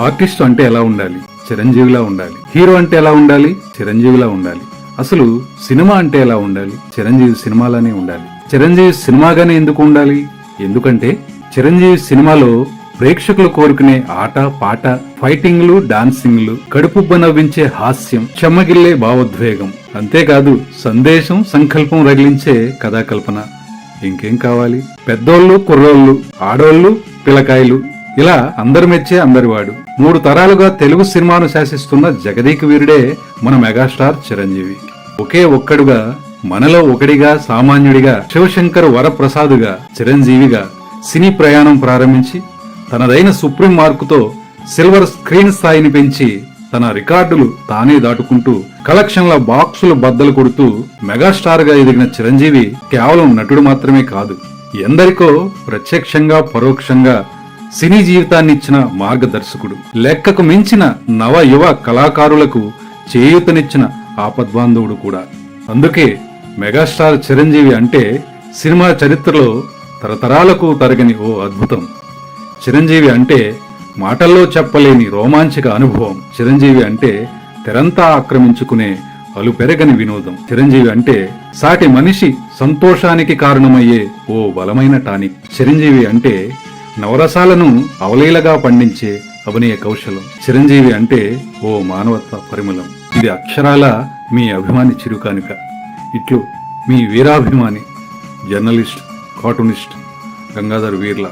Artist అంటే ఎలా ఉండాలి? చిరంజీవిలా ఉండాలి. హీరో అంటే ఎలా ఉండాలి? చిరంజీవిలా ఉండాలి. అసలు సినిమా అంటే ఎలా ఉండాలి? చిరంజీవి సినిమాలానే ఉండాలి. చిరంజీవి సినిమాగానే ఎందుకు ఉండాలి? ఎందుకంటే చిరంజీవి సినిమాలో ప్రేక్షకులు కోరుకునే ఆట పాట, ఫైటింగ్లు, డాన్సింగ్లు, కడుపుబ్బ నవ్వించే హాస్యం, చెమ్మగిల్లే భావోద్వేగం, అంతేకాదు సందేశం, సంకల్పం రగిలించే కథాకల్పన. ఇంకేం కావాలి? పెద్దోళ్ళు, కుర్రోళ్ళు, ఆడోళ్ళు, పిల్లకాయలు, ఇలా అందరు మెచ్చే అందరివాడు. 3 తరాలుగా తెలుగు సినిమాను శాసిస్తున్న జగదీక వీరుడే మన మెగాస్టార్ చిరంజీవి. ఒకే ఒక్కడుగా, మనలో ఒకడిగా, సామాన్యుడిగా, శివశంకర్ వరప్రసాదుగా, చిరంజీవిగా సినీ ప్రయాణం ప్రారంభించి తనదైన సుప్రీం మార్కుతో సిల్వర్ స్క్రీన్ స్థాయిని పెంచి తన రికార్డులు తానే దాటుకుంటూ కలెక్షన్ల బాక్సులు బద్దలు కొడుతూ మెగాస్టార్ గా ఎదిగిన చిరంజీవి కేవలం నటుడు మాత్రమే కాదు, ఎందరికో ప్రత్యక్షంగా పరోక్షంగా సినీ జీవితాన్ని ఇచ్చిన మార్గదర్శకుడు. లెక్కకు మించిన నవ యువ కళాకారులకు చేయూతనిచ్చిన ఆపద్బాంధవుడు కూడా. అందుకే మెగాస్టార్ చిరంజీవి అంటే సినిమా చరిత్రలో తరతరాలకు తరగని ఓ అద్భుతం. చిరంజీవి అంటే మాటల్లో చెప్పలేని రోమాంచక అనుభవం. చిరంజీవి అంటే తెరంతా ఆక్రమించుకునే అలుపెరగని వినోదం. చిరంజీవి అంటే సాటి మనిషి సంతోషానికి కారణమయ్యే ఓ బలమైన టానిక్. చిరంజీవి అంటే నవరసాలను అవలీలగా పండించే అభినయ కౌశలం. చిరంజీవి అంటే ఓ మానవత్వ పరిమళం. ఇది అక్షరాల మీ అభిమాని చిరుకానుక. ఇట్లు మీ వీరాభిమాని, జర్నలిస్ట్, కార్టూనిస్ట్ గంగాధర్ వీర్ల.